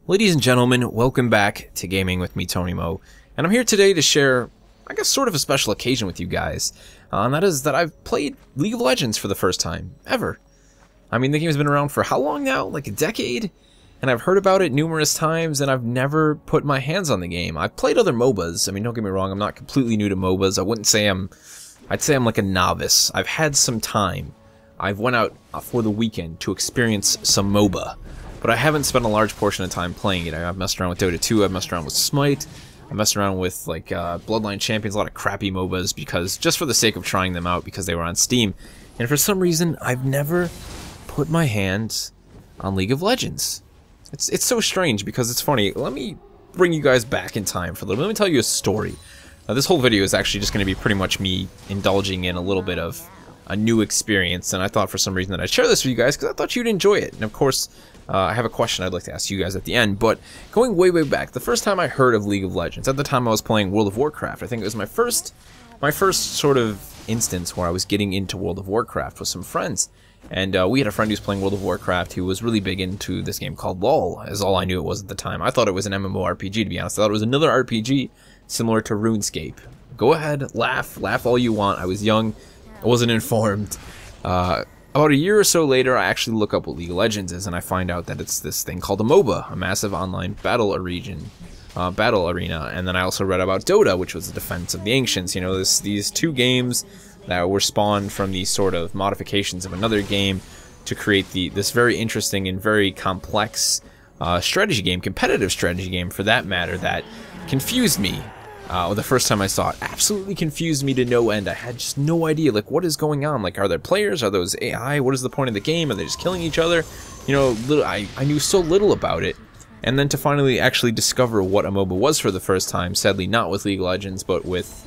Ladies and gentlemen, welcome back to Gaming with me, Tony Mo, and I'm here today to share, I guess, sort of a special occasion with you guys, and that is that I've played League of Legends for the first time, ever. I mean, the game's been around for how long now? Like a decade? And I've heard about it numerous times, and I've never put my hands on the game. I've played other MOBAs. I mean, don't get me wrong, I'm not completely new to MOBAs. I wouldn't say I'd say I'm like a novice. I've had some time. I've went out for the weekend to experience some MOBA. But I haven't spent a large portion of time playing it. I've messed around with Dota 2, I've messed around with Smite, I messed around with like Bloodline Champions, a lot of crappy MOBAs, because just for the sake of trying them out because they were on Steam. And for some reason, I've never put my hands on League of Legends. It's so strange because it's funny. Let me bring you guys back in time for a little bit. Let me tell you a story. This whole video is actually just going to be pretty much me indulging in a little bit of a new experience, and I thought for some reason that I'd share this with you guys because I thought you'd enjoy it. And of course, I have a question I'd like to ask you guys at the end, but going way back, the first time I heard of League of Legends, at the time I was playing World of Warcraft. I think it was my first sort of instance where I was getting into World of Warcraft with some friends. And we had a friend who was playing World of Warcraft who was really big into this game called LoL, as all I knew it was at the time. I thought it was an MMORPG, to be honest. I thought it was another RPG similar to RuneScape. Go ahead, laugh all you want. I was young, I wasn't informed. About a year or so later, I actually look up what League of Legends is, and I find out that it's this thing called a MOBA, a massive online battle arena. And then I also read about Dota, which was the Defense of the Ancients. You know, these two games that were spawned from these sort of modifications of another game to create this very interesting and very complex strategy game, competitive strategy game for that matter, that confused me. The first time I saw it, absolutely confused me to no end. I had just no idea, like, what is going on? Like, are there players? Are those AI? What is the point of the game? Are they just killing each other? You know, I knew so little about it. And then to finally actually discover what a MOBA was for the first time, sadly not with League of Legends, but with,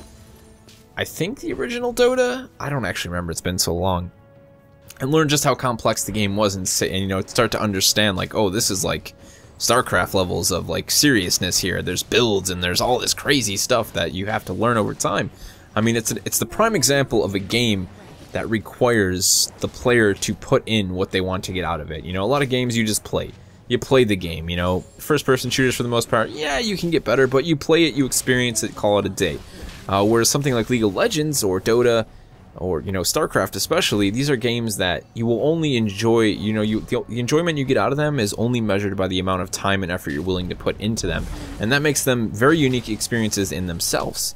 I think, the original Dota? I don't actually remember, it's been so long. And learn just how complex the game was, and you know, start to understand, like, oh, this is like StarCraft levels of like seriousness here. There's builds and there's all this crazy stuff that you have to learn over time. I mean, it's the prime example of a game that requires the player to put in what they want to get out of it. You know, a lot of games you just play. You play the game, you know. First-person shooters for the most part, yeah, you can get better, but you play it, you experience it, call it a day. Whereas something like League of Legends or Dota, or, you know, StarCraft especially, these are games that you will only enjoy, you know, the enjoyment you get out of them is only measured by the amount of time and effort you're willing to put into them. And that makes them very unique experiences in themselves.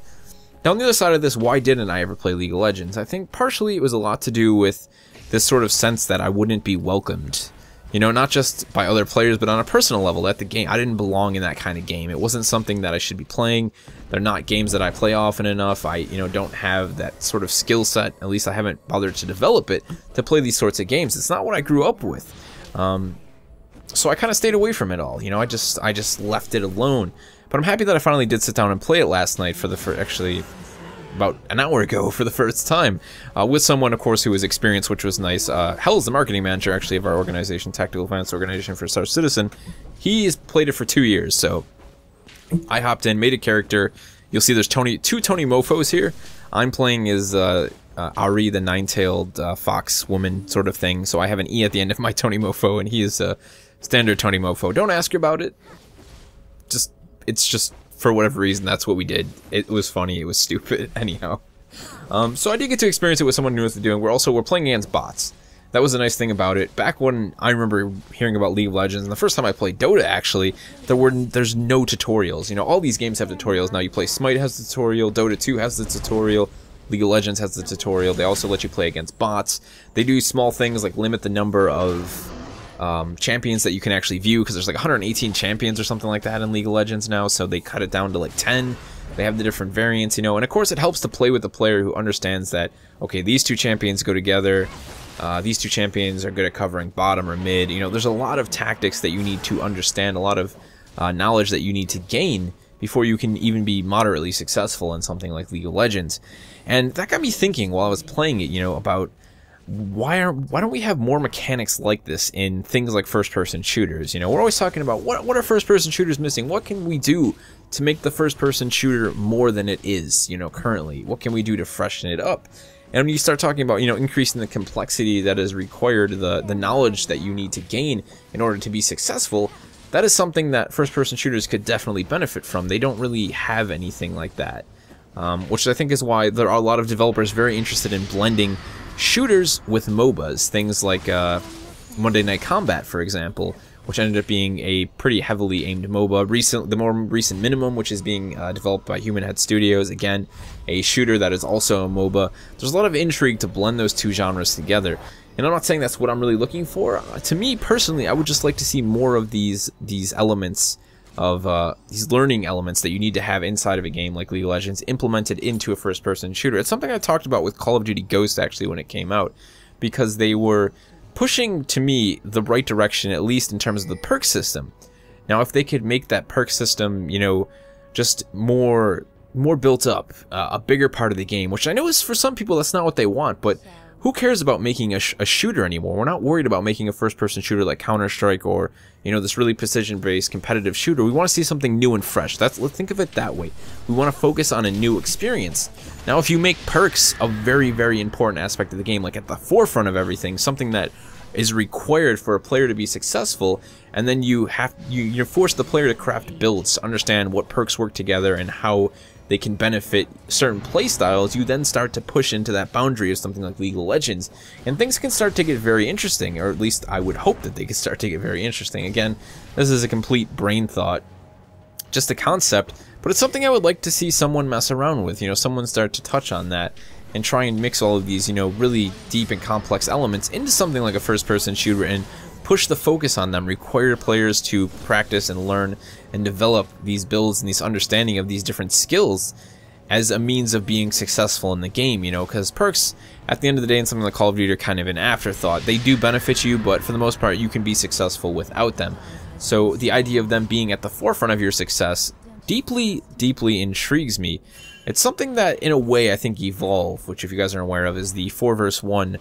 Now, on the other side of this, why didn't I ever play League of Legends? I think partially it was a lot to do with this sort of sense that I wouldn't be welcomed. You know, not just by other players, but on a personal level at the game. I didn't belong in that kind of game. It wasn't something that I should be playing. They're not games that I play often enough. I, you know, don't have that sort of skill set. At least I haven't bothered to develop it to play these sorts of games. It's not what I grew up with. So I kind of stayed away from it all. You know, I just left it alone. But I'm happy that I finally did sit down and play it last night actually about an hour ago for the first time, with someone, of course, who was experienced, which was nice. Hell is the marketing manager, actually, of our organization, Tactical Finance Organization for Star Citizen. He's played it for 2 years, so I hopped in, made a character. You'll see there's two Tony Mofos here. I'm playing as Ari, the nine-tailed fox woman sort of thing, so I have an E at the end of my Tony Mofo, and he is a standard Tony Mofo. Don't ask her about it. It's just, for whatever reason, that's what we did. It was funny, it was stupid, anyhow. So I did get to experience it with someone who knew what they're doing. We're playing against bots. That was the nice thing about it. Back when I remember hearing about League of Legends, and the first time I played Dota, actually, there's no tutorials. You know, all these games have tutorials. Now you play Smite has the tutorial, Dota 2 has the tutorial, League of Legends has the tutorial. They also let you play against bots. They do small things like limit the number of champions that you can actually view, because there's like 118 champions or something like that in League of Legends now, so they cut it down to like 10. They have the different variants, you know, and of course it helps to play with the player who understands that, okay, these two champions go together, these two champions are good at covering bottom or mid. You know, there's a lot of tactics that you need to understand, a lot of knowledge that you need to gain before you can even be moderately successful in something like League of Legends. And that got me thinking while I was playing it, you know, about why don't we have more mechanics like this in things like first-person shooters? You know, we're always talking about what are first-person shooters missing? What can we do to make the first-person shooter more than it is, you know, currently? What can we do to freshen it up? And when you start talking about, you know, increasing the complexity that is required, the knowledge that you need to gain in order to be successful, that is something that first-person shooters could definitely benefit from. They don't really have anything like that, which I think is why there are a lot of developers very interested in blending shooters with MOBAs. Things like Monday Night Combat, for example, which ended up being a pretty heavily aimed MOBA. The more recent Minimum, which is being developed by Human Head Studios, again, a shooter that is also a MOBA. There's a lot of intrigue to blend those two genres together. And I'm not saying that's what I'm really looking for. To me, personally, I would just like to see more of these elements of these learning elements that you need to have inside of a game like League of Legends implemented into a first-person shooter. It's something I talked about with Call of Duty Ghost, actually, when it came out, because they were pushing, to me, the right direction, at least in terms of the perk system. Now, if they could make that perk system, you know, just more built up, a bigger part of the game, which I know is for some people that's not what they want, but who cares about making a shooter anymore? We're not worried about making a first-person shooter like Counter-Strike or, you know, this really precision-based competitive shooter. We want to see something new and fresh. Let's think of it that way. We want to focus on a new experience. Now, if you make perks a very, very important aspect of the game, like at the forefront of everything, something that is required for a player to be successful, and then you force the player to craft builds to understand what perks work together and how they can benefit certain playstyles, you then start to push into that boundary of something like League of Legends, and things can start to get very interesting, or at least I would hope that they could start to get very interesting. Again, this is a complete brain thought, just a concept, but it's something I would like to see someone mess around with, you know, someone start to touch on that and try and mix all of these, you know, really deep and complex elements into something like a first-person shooter and push the focus on them, require players to practice and learn and develop these builds and these understanding of these different skills as a means of being successful in the game, you know, because perks, at the end of the day, in something like Call of Duty are kind of an afterthought. They do benefit you, but for the most part, you can be successful without them. So the idea of them being at the forefront of your success deeply, deeply intrigues me. It's something that, in a way, I think Evolve, which if you guys are aware of, is the 4 vs 1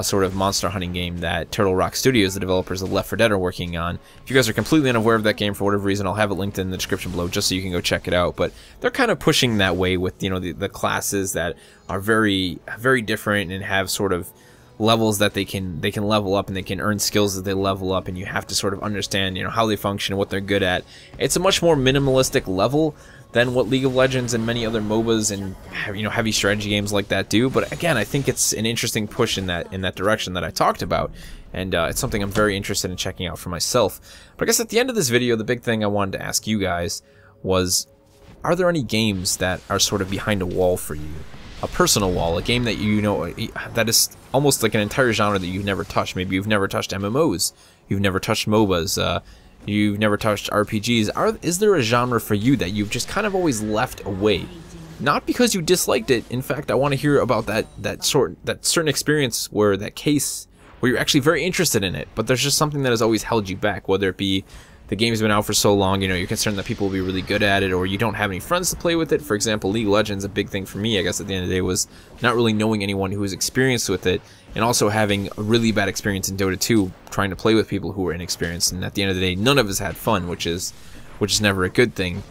sort of monster hunting game that Turtle Rock Studios, the developers of Left 4 Dead, are working on. If you guys are completely unaware of that game for whatever reason, I'll have it linked in the description below just so you can go check it out. But they're kind of pushing that way with, you know, the classes that are very, very different and have sort of levels that they can level up, and they can earn skills as they level up, and you have to sort of understand, you know, how they function and what they're good at. It's a much more minimalistic level than what League of Legends and many other MOBAs and, you know, heavy strategy games like that do. But again, I think it's an interesting push in that direction that I talked about, and it's something I'm very interested in checking out for myself. But I guess at the end of this video, the big thing I wanted to ask you guys was, are there any games that are sort of behind a wall for you? A personal wall, a game that you know that is almost like an entire genre that you've never touched. Maybe you've never touched MMOs, you've never touched MOBAs, you've never touched RPGs. Is there a genre for you that you've just kind of always left away? Not because you disliked it. In fact, I want to hear about that certain experience where you're actually very interested in it, but there's just something that has always held you back, whether it be the game's been out for so long, you know, you're concerned that people will be really good at it, or you don't have any friends to play with it. For example, League of Legends, a big thing for me, I guess, at the end of the day, was not really knowing anyone who was experienced with it, and also having a really bad experience in Dota 2, trying to play with people who were inexperienced, and at the end of the day, none of us had fun, which is never a good thing.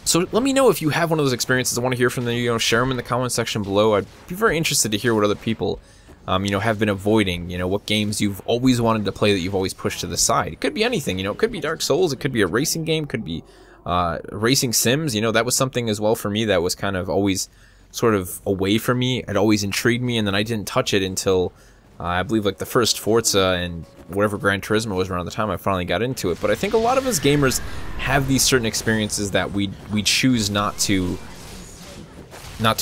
So let me know if you have one of those experiences. I want to hear from them, you know, share them in the comment section below. I'd be very interested to hear what other people you know, have been avoiding, you know, what games you've always wanted to play that you've always pushed to the side. It could be anything, you know, it could be Dark Souls, it could be a racing game, it could be racing sims, you know, that was something as well for me that was kind of always sort of away from me. It always intrigued me, and then I didn't touch it until I believe like the first Forza and whatever Gran Turismo was around the time I finally got into it. But I think a lot of us gamers have these certain experiences that we choose not to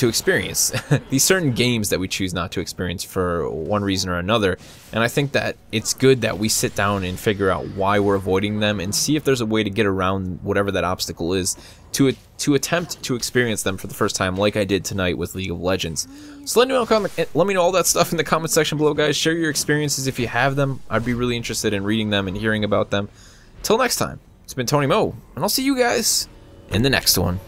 experience. These certain games that we choose not to experience for one reason or another. And I think that it's good that we sit down and figure out why we're avoiding them and see if there's a way to get around whatever that obstacle is to attempt to experience them for the first time, like I did tonight with League of Legends. So let me know all that stuff in the comment section below, guys. Share your experiences if you have them. I'd be really interested in reading them and hearing about them. Till next time, it's been Tony Mo, and I'll see you guys in the next one.